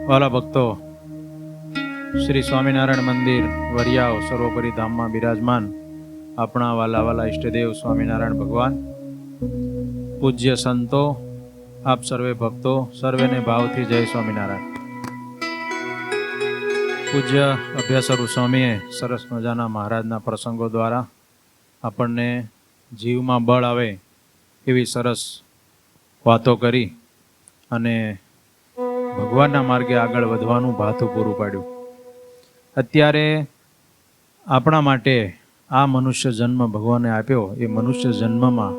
વાલા ભક્તો, શ્રી સ્વામિનારાયણ મંદિર વરિયાવ સર્વોપરી ધામમાં બિરાજમાન આપણા વાલા વાલા ઈષ્ટદેવ સ્વામિનારાયણ ભગવાન, પૂજ્ય સંતો, આપ સર્વે ભક્તો, સર્વેને ભાવથી જય સ્વામિનારાયણ. પૂજ્ય અભ્યાસરુ સ્વામીએ સરસ મજાના મહારાજના પ્રસંગો દ્વારા આપણને જીવમાં બળ આવે એવી સરસ વાતો કરી અને ભગવાનના માર્ગે આગળ વધવાનું ભાથું પૂરું પાડ્યું. અત્યારે આપણા માટે આ મનુષ્ય જન્મ ભગવાને આપ્યો. એ મનુષ્ય જન્મમાં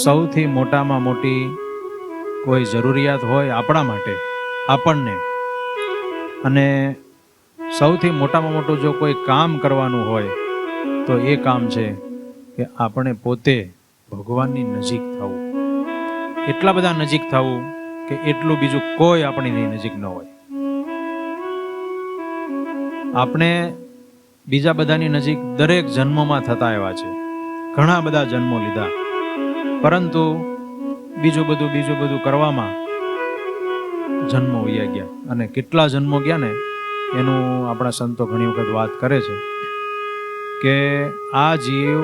સૌથી મોટામાં મોટી કોઈ જરૂરિયાત હોય આપણા માટે, આપણને, અને સૌથી મોટામાં મોટું જો કોઈ કામ કરવાનું હોય તો એ કામ છે કે આપણે પોતે ભગવાનની નજીક થવું. એટલા બધા નજીક થવું કે એટલું બીજું કોઈ આપણી નજીક ન હોય. આપણે બીજા બધાની નજીક દરેક જન્મમાં થતા એવા છે, ઘણા બધા જન્મો લીધા, પરંતુ બીજું બધું કરવામાં જન્મો વયા ગયા. અને કેટલા જન્મો ગયા ને એનું આપણા સંતો ઘણી વખત વાત કરે છે કે આ જીવ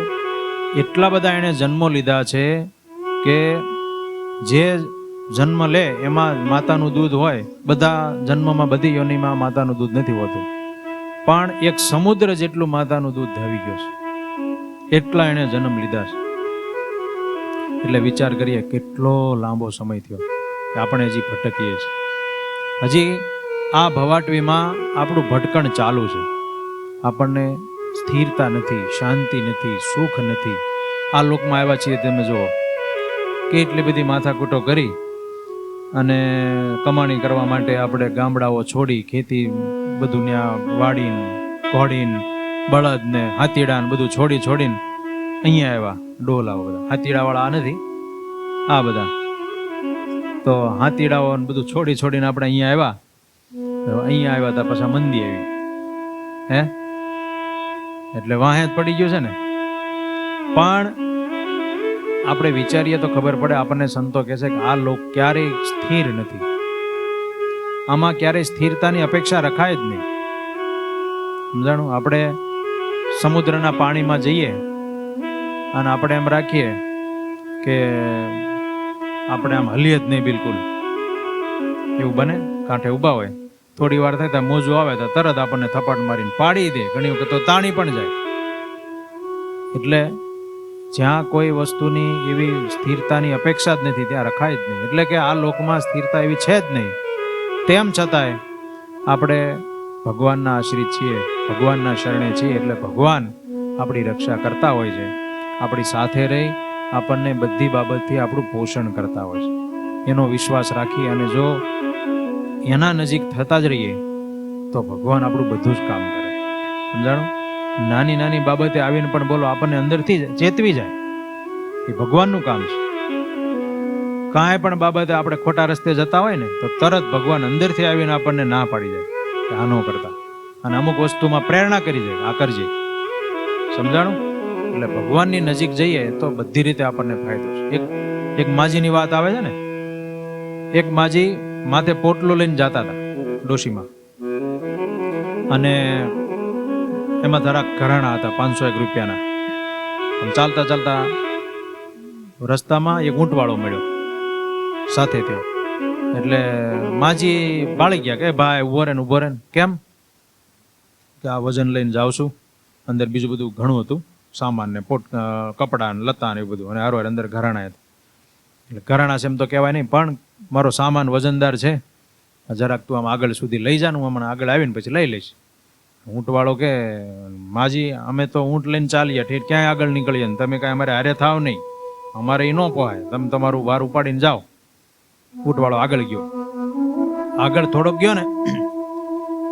એટલા બધા એણે જન્મો લીધા છે કે જે જન્મ લે એમાં માતાનું દૂધ હોય. બધા જન્મમાં બધી યોનિમાં માતાનું દૂધ નથી હોતું, પણ એક સમુદ્ર જેટલું માતાનું દૂધ આવી ગયો છે, એટલા એણે જન્મ લીધા છે. એટલે વિચાર કરીએ કેટલો લાંબો સમય થયો કે આપણે હજી ભટકીએ છીએ. હજી આ ભવાટવીમાં આપણું ભટકણ ચાલુ છે. આપણને સ્થિરતા નથી, શાંતિ નથી, સુખ નથી. આ લોકમાં આવ્યા છીએ, તમે જુઓ કેટલી બધી માથાકૂટો કરી અને કમાણી કરવા માટે આપણે ગામડાઓ છોડી, ખેતી બધું ત્યાં વાડીને ઘોડીને બળદને હાથીડાને બધું છોડીને અહીંયા આવ્યા. ડોલાઓ બધા હાથીડાવાળા નથી, આ બધા તો હાથીડાઓ બધું છોડીને આપણે અહીંયા આવ્યા હતા. પછી મંદી આવી, હે એટલે વાહે જ પડી ગયું છે ને. પણ આપણે વિચારીએ તો ખબર પડે. આપણને સંતો કહે છે કે આ લોક ક્યારેય સ્થિર નથી, આમાં ક્યારેય સ્થિરતાની અપેક્ષા રખાય જ નહીં. સમજાણું? આપણે સમુદ્રના પાણીમાં જઈએ અને આપણે એમ રાખીએ કે આપણે આમ હલીએ જ નહીં બિલકુલ, એવું બને? કાંઠે ઊભા હોય, થોડી વાર થાય ત્યાં મોજું આવે તો તરત આપણને થપાટ મારીને પાડી દે, ઘણી વખત તો તાણી પણ જાય. એટલે જ્યાં કોઈ વસ્તુની એવી સ્થિરતાની અપેક્ષા જ નથી ત્યાં રખાય જ નહીં. એટલે કે આ લોકમાં સ્થિરતા એવી છે જ નહીં. તેમ છતાંય આપણે ભગવાનના આશ્રિત છીએ, ભગવાનના શરણે છીએ. એટલે ભગવાન આપણી રક્ષા કરતા હોય છે, આપણી સાથે રહી આપણને બધી બાબતથી આપણું પોષણ કરતા હોય છે. એનો વિશ્વાસ રાખી અને જો એના નજીક થતા જ રહીએ તો ભગવાન આપણું બધું જ કામ કરે. સમજાણું? નાની નાની બાબતે આવીને પણ બોલો આપણને અંદરથી ચેતવી જાય, એ ભગવાનનું કામ છે. કાંઈ પણ બાબતે આપણે ખોટા રસ્તે જતા હોય ને તો તરત ભગવાન અંદરથી આવીને આપણને ના પાડી જાય કે આ ન કરતા, અને અમુક વસ્તુમાં પ્રેરણા કરી જાય, આ કરજે. સમજાણું? એટલે ભગવાનની નજીક જઈએ તો બધી રીતે આપણને ફાયદો છે. એક માજીની વાત આવે છે ને. એક માજી માથે પોટલું લઈને જતા હતા ડોશીમાં, અને એમાં જરાક ઘરાણા હતા 501 રૂપિયાના. ચાલતા રસ્તામાં એક ઊંટવાળો મળ્યો સાથે થયો. એટલે માજી બાળી ગયા કે ભાઈ ઉભો રે ને. કેમ? કે આ વજન લઈને જાઉં છું, અંદર બીજું બધું ઘણું હતું, સામાન ને કપડા ને લતા ને એવું બધું, અને હારો અંદર ઘરાણા હતા. એટલે ઘરાણા છે એમ તો કહેવાય નહીં, પણ મારો સામાન વજનદાર છે, જરાક તું આમ આગળ સુધી લઈ જા, હું હમણાં આગળ આવીને પછી લઈ લઈશ. ઊંટવાળો કે માજી અમે તો ઊંટ લઈને ચાલીએ, ઠીક ક્યાંય આગળ નીકળીએ ને તમે કાંઈ અમારે હારે થાવ નહીં, અમારે એ ન પોહાય, તમે તમારું વાર ઉપાડીને જાઓ. ઊંટવાળો આગળ ગયો. આગળ થોડોક ગયો ને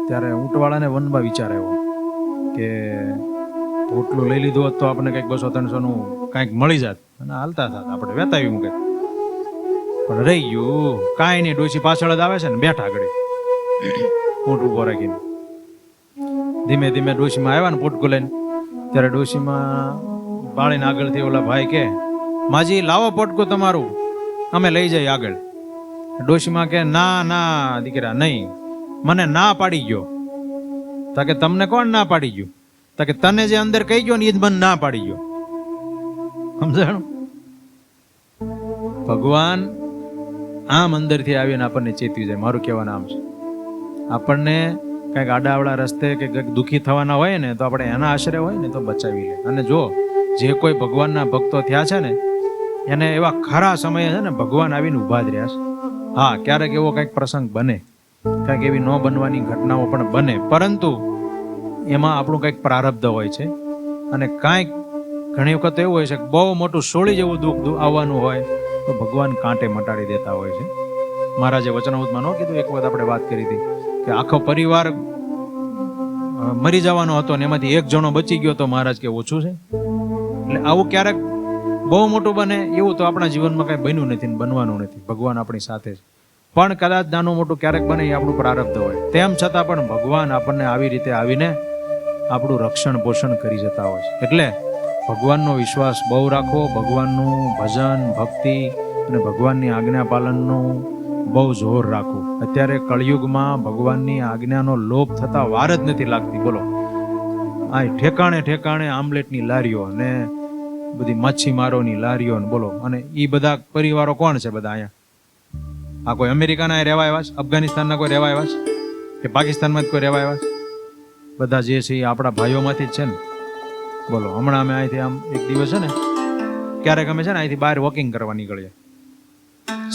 ત્યારે ઊંટવાળાને વનમાં વિચાર આવ્યો કે પોટલું લઈ લીધું હોત તો આપણે કંઈક 200-300 કાંઈક મળી જાત અને હાલતા થાત, આપણે વેતાવી મૂકે. પણ રહી ગયું, કાંઈ નહીં. ડોશી પાછળ જ આવે છે ને, બેઠા આગળ ઊંટ ઉભો રાખીને. ધીમે ધીમે ડોશીમાં આવ્યા ને પોટકું લઈને, ત્યારે ડોશીમાં બાળીને આગળથી ઓલા ભાઈ કે માજી લાવો પોટકું તમારું, અમે લઈ જઈએ આગળ. ડોશીમાં કે ના દીકરા નહીં, મને ના પાડી ગયો. તા કે તમને કોણ ના પાડી ગયું? તા કે તને જે અંદર કહી ગયો ને એ જ મને ના પાડી ગયો. સમજાણું? ભગવાન આમ અંદરથી આવીને આપણને ચેતવી જાય. મારું કહેવાનું આમ છે, આપણને કંઈક આડાવડા રસ્તે કે કંઈક દુઃખી થવાના હોય ને તો આપણે એના આશરે હોય ને તો બચાવી લે. અને જો જે કોઈ ભગવાનના ભક્તો થયા છે ને એને એવા ખરા સમયે છે ને ભગવાન આવીને ઊભા જ રહ્યા છે. હા, ક્યારેક એવો કંઈક પ્રસંગ બને, કંઈક એવી ન બનવાની ઘટનાઓ પણ બને, પરંતુ એમાં આપણું કંઈક પ્રારબ્ધ હોય છે. અને કાંઈક ઘણી વખત એવું હોય છે કે બહુ મોટું સોળી જેવું દુઃખ આવવાનું હોય તો ભગવાન કાંટે મટાડી દેતા હોય છે. મહારાજે વચનામૃતમાં ન કીધું, એક વખત આપણે વાત કરી હતી કે આખો પરિવાર મરી જવાનો હતો ને એમાંથી એક જણો બચી ગયો તો મહારાજ કે ઓછું છે. એટલે આવું ક્યારેક બહુ મોટું બને એવું તો આપણા જીવનમાં કઈ બન્યું નથી ને બનવાનું નથી. ભગવાન આપણી સાથે છે, પણ કદાચ નાનું મોટું ક્યારેક બને એ આપણું પ્રારબ્ધ હોય. તેમ છતાં પણ ભગવાન આપણને આવી રીતે આવીને આપણું રક્ષણ પોષણ કરી જતા હોય છે. એટલે ભગવાનનો વિશ્વાસ બહુ રાખવો, ભગવાનનું ભજન ભક્તિ અને ભગવાનની આજ્ઞા પાલનનું બહુ જોર રાખવું. અત્યારે કળિયુગમાં ભગવાનની આજ્ઞાનો લોપ થતા વાર જ નથી લાગતી. બોલો, આ ઠેકાણે ઠેકાણે આમલેટની લારીઓ ને બધી મચ્છીમારોની લારીઓ ને બોલો. અને એ બધા પરિવારો કોણ છે? બધા અહીંયા આ કોઈ અમેરિકાના રહેવા આવ્યા છે, અફઘાનિસ્તાનના કોઈ રહેવા આવ્યા છે, કે પાકિસ્તાનમાં જ કોઈ રહેવા આવ્યા છે? બધા જે છે એ આપણા ભાઈઓમાંથી જ છે ને. બોલો, હમણાં અમે અહીંથી આમ એક દિવસ છે ને, ક્યારેક અમે છે ને અહીંથી બહાર વોકિંગ કરવા નીકળીએ,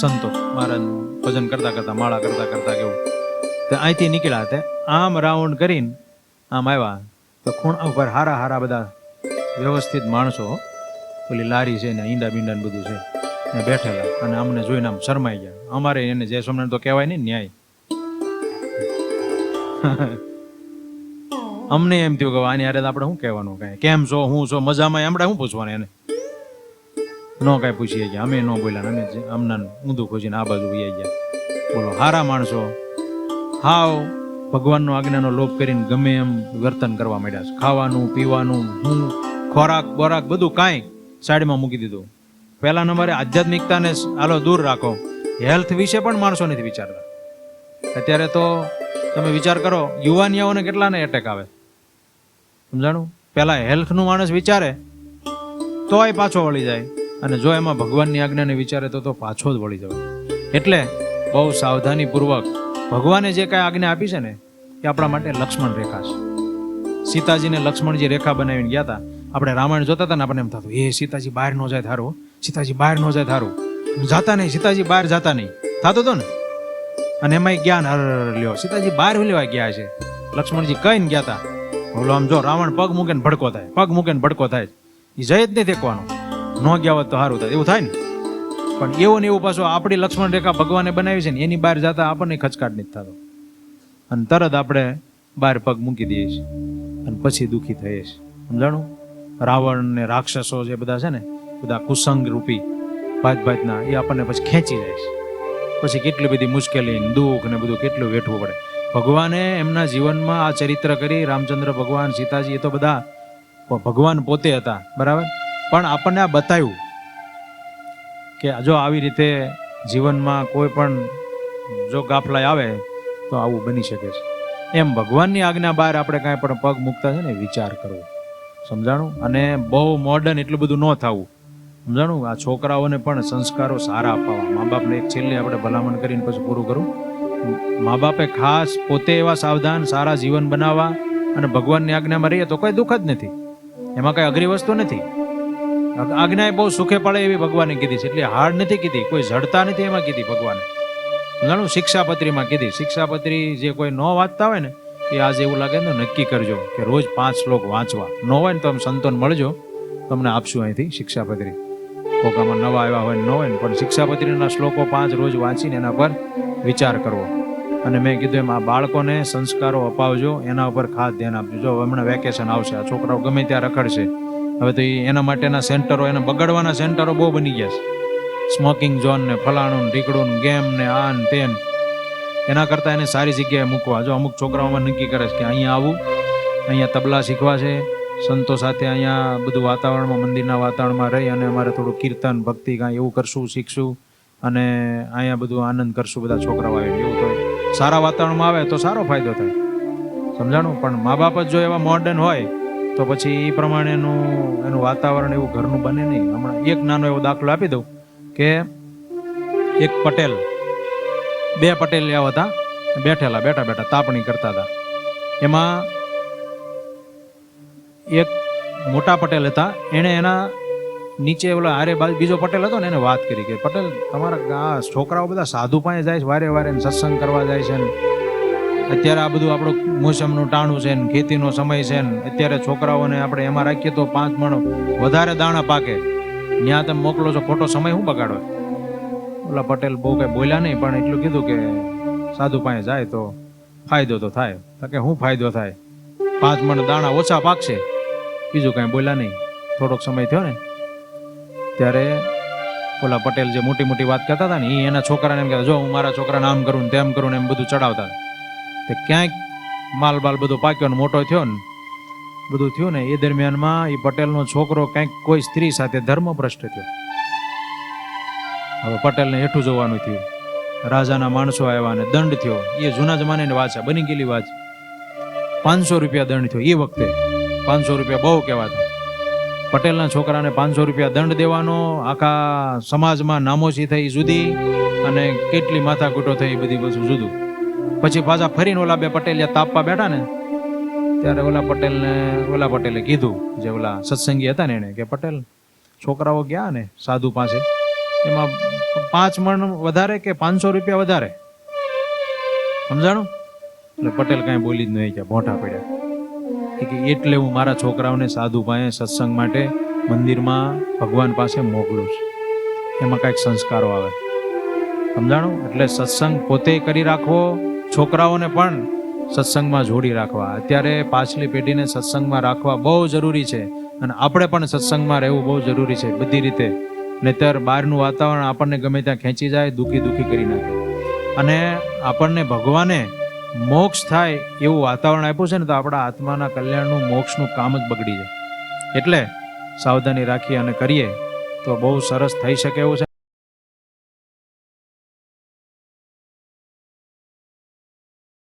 સંતો મહારાજનું ભજન કરતા કરતા, માળા કરતા કરતા કેવું, તો અહીંથી નીકળ્યા તે આમ રાઉન્ડ કરીને આમ આવ્યા તો ખૂણા ઉપર હારા હારા બધા વ્યવસ્થિત માણસો, પેલી લારી છે ને ઈંડા બીંડા ને બધું છે ને બેઠેલા, અને અમને જોઈને આમ શરમાઈ ગયા. અમારે એને જય સ્વામિનારાયણ તો કહેવાય નહીં, ન્યાય. અમને એમ થયું કે આની હારે આપણે શું કહેવાનું, કાંઈ કેમ છો, હું છો, મજામાં, આપણે શું પૂછવાનું એને? ન કાંઈ પૂછીએ ગયા, અમે ન બોલ્યા, અમે આમના ઊંધું ખોજીને આ બાજુ વહી ગયા. બોલો, હારા માણસો હાવ ભગવાનનો આજ્ઞાનો લોપ કરીને ગમે એમ વર્તન કરવા માંડ્યા છે. ખાવાનું પીવાનું, હું ખોરાક બોરાક બધું કાંઈ સાઈડમાં મૂકી દીધું. પહેલા નંબરે આધ્યાત્મિકતાને હાલો દૂર રાખો, હેલ્થ વિશે પણ માણસો નથી વિચારતા. અત્યારે તો તમે વિચાર કરો, યુવાનિયાઓને કેટલાને એટેક આવે, સમજાણું? પહેલા હેલ્થનું માણસ વિચારે તોય પાછો વળી જાય, અને જો એમાં ભગવાનની આજ્ઞાને વિચારે તો પાછો જ વળી જવાય. એટલે બહુ સાવધાનીપૂર્વક ભગવાને જે કાંઈ આજ્ઞા આપી છે ને એ આપણા માટે લક્ષ્મણ રેખા છે. સીતાજીને લક્ષ્મણજી રેખા બનાવીને ગયા હતા. આપણે રામાયણ જોતા હતા ને આપણને એમ થતું, એ સીતાજી બહાર ન જાય થારું, સીતાજી બહાર ન જાય થારું, જાતા નહીં, સીતાજી બહાર જાતા નહીં, થતું હતું ને. અને એમાં જ્ઞાન હર લ્યો, સીતાજી બહાર લેવા ગયા છે, લક્ષ્મણજી કહીને ગયા હતા. બોલો, આમ જો રાવણ પગ મૂકે ને ભડકો થાય, પગ મૂકે ને ભડકો થાય, એ જય જ નહીં ફેંકવાનો, ન ગયા હોત તો સારું થાય, એવું થાય ને. પણ એવું ને એવું પાછું આપણી લક્ષ્મણ રેખા ભગવાને બનાવી છે ને એની બહાર જતા આપણને ખચકાટ નથી થતો, અને તરત આપણે બહાર પગ મૂકી દઈએ છીએ અને પછી દુઃખી થઈએ છીએ. સમજાણું? રાવણ ને રાક્ષસો જે બધા છે ને, બધા કુસંગ રૂપી ભાતના, એ આપણને પછી ખેંચી જાય છે. પછી કેટલી બધી મુશ્કેલી દુઃખ ને બધું કેટલું વેઠવું પડે. ભગવાને એમના જીવનમાં આ ચરિત્ર કરી, રામચંદ્ર ભગવાન, સીતાજી, એ તો બધા ભગવાન પોતે હતા, બરાબર. પણ આપણને આ બતાવ્યું કે જો આવી રીતે જીવનમાં કોઈ પણ જો ગાફલાઈ આવે તો આવું બની શકે છે. એમ ભગવાનની આજ્ઞા બહાર આપણે કાંઈ પણ પગ મૂકતા છે ને વિચાર કરવો, સમજાણું? અને બહુ મોડર્ન એટલું બધું ન થવું, સમજાણું? આ છોકરાઓને પણ સંસ્કારો સારા અપાવવા. મા બાપને એક છેલ્લે આપણે ભલામણ કરીને પછી પૂરું કરું. મા બાપે ખાસ પોતે એવા સાવધાન સારા જીવન બનાવવા, અને ભગવાનની આજ્ઞામાં રહીએ તો કોઈ દુઃખ જ નથી, એમાં કઈ અઘરી વસ્તુ નથી. આજ્ઞા એ બહુ સુખે પડે એવી ભગવાને કીધી છે, એટલે હાર્ડ નથી કીધી, કોઈ જડતા નથી એમાં કીધી ભગવાને. ઘણું શિક્ષાપત્રીમાં કીધી. શિક્ષાપત્રી જે કોઈ ન વાંચતા હોય ને એ આજે એવું લાગે ને નક્કી કરજો કે રોજ 5 શ્લોક વાંચવા. ન હોય ને તો તમે સંતોન મળજો, તમને આપશું અહીંથી શિક્ષાપત્રી. કોકામાં નવા આવ્યા હોય ન હોય ને, પણ શિક્ષાપત્રીના શ્લોકો 5 રોજ વાંચીને એના પર વિચાર કરવો. અને મેં કીધું એમ આ બાળકોને સંસ્કારો અપાવજો, એના ઉપર ખાસ ધ્યાન આપજો. જો હમણાં વેકેશન આવશે, આ છોકરાઓ ગમે ત્યાં રખડશે, હવે તો એના માટેના સેન્ટરો, એને બગડવાના સેન્ટરો બહુ બની ગયા છે. સ્મોકિંગ ઝોન ને ફલાણું ને ઢીકડું ને ગેમ ને આ ને તેન, એના કરતાં એને સારી જગ્યાએ મૂકવા. જો અમુક છોકરાઓમાં નક્કી કરે છે કે અહીંયા આવું, અહીંયા તબલા શીખવા છે, સંતો સાથે અહીંયા બધું વાતાવરણમાં, મંદિરના વાતાવરણમાં રહી અને અમારે થોડું કીર્તન ભક્તિ કાંઈ એવું કરશું, શીખશું, અને અહીંયા બધું આનંદ કરશું બધા છોકરાઓ આવે એવું. તો સારા વાતાવરણમાં આવે તો સારો ફાયદો થાય, સમજાણું. પણ મા બાપ જ જો એવા મોડર્ન હોય તો પછી એ પ્રમાણેનું એનું વાતાવરણ એવું ઘરનું બને નહીં. હમણાં એક નાનો એવો દાખલો આપી દઉં કે એક પટેલ, બે પટેલ આવ્યા હતા, બેઠા બેઠા તાપણી કરતા હતા. એમાં એક મોટા પટેલ હતા, એણે એના નીચે ઓલા હારે બીજો પટેલ હતો ને એને વાત કરી કે પટેલ, તમારા આ છોકરાઓ બધા સાધુ પાસે જાય છે વારે વારે, સત્સંગ કરવા જાય છે ને અત્યારે આ બધું આપણું મોસમનું ટાણું છે ને ખેતીનો સમય છે ને અત્યારે છોકરાઓને આપણે એમાં રાખીએ તો 5 મણ વધારે દાણા પાકે, ત્યાં તમે મોકલો છો, ખોટો સમય શું બગાડો. ઓલા પટેલ બહુ કઈ બોલ્યા નહીં, પણ એટલું કીધું કે સાધુ પાસે જાય તો ફાયદો તો થાય. તો કે શું ફાયદો થાય, 5 મણ દાણા ઓછા પાકશે, બીજું કાંઈ બોલ્યા નહીં. થોડોક સમય થયો ને ત્યારે ઓલા પટેલ જે મોટી મોટી વાત કરતા હતા ને એ એના છોકરાને એમ કહેતા, જો હું મારા છોકરાને આમ કરું ને તેમ કરું ને એમ બધું ચડાવતા. તે ક્યાંક માલ બાલ બધો પાક્યો ને મોટો થયો ને બધું થયું ને એ દરમિયાનમાં એ પટેલનો છોકરો કંઈક કોઈ સ્ત્રી સાથે ધર્મભ્રષ્ટ થયો. હવે પટેલને હેઠું જોવાનું થયું, રાજાના માણસો આવ્યા ને દંડ થયો. એ જૂના જમાનાની વાત છે, બની ગયેલી વાત. 500 રૂપિયા દંડ થયો. એ વખતે 500 રૂપિયા બહુ કહેવાતા. પટેલના છોકરાને 500 રૂપિયા દંડ દેવાનો, આખા સમાજમાં નામોશી થઈ જુદી, અને કેટલી માથાકૂટો થઈ બધી વસ્તુ જુદું. પછી પાછા ફરીને ઓલા બે પટેલ તાપવા બેઠા ને ત્યારે ઓલા પટેલે કીધું, જે ઓલા સત્સંગી હતા ને એને, કે પટેલ, છોકરાઓ ગયા ને સાધુ પાસે, એમાં 5 મણ વધારે કે 500 રૂપિયા વધારે, સમજાણું. એટલે પટેલ કાંઈ બોલી જ નહીં, કે ભોંઠા પડ્યા. કે એટલે હું મારા છોકરાઓને સાધુ પાસે સત્સંગ માટે મંદિરમાં ભગવાન પાસે મોકલું છું, એમાં કાંઈક સંસ્કારો આવે, સમજાણું. એટલે સત્સંગ પોતે કરી રાખવો, છોકરાઓને પણ સત્સંગમાં જોડી રાખવા. અત્યારે પાછલી પેઢીને સત્સંગમાં રાખવા બહુ જરૂરી છે, અને આપણે પણ સત્સંગમાં રહેવું બહુ જરૂરી છે બધી રીતે. નહીંતર બહારનું વાતાવરણ આપણને ગમે ત્યાં ખેંચી જાય, દુઃખી કરી નાખે. અને આપણને ભગવાને મોક્ષ થાય એવું વાતાવરણ આપ્યું છે ને, તો આપણા આત્માના કલ્યાણનું, મોક્ષનું કામ જ બગડી જાય. એટલે સાવધાની રાખીએ અને કરીએ તો બહુ સરસ થઈ શકે એવું છે.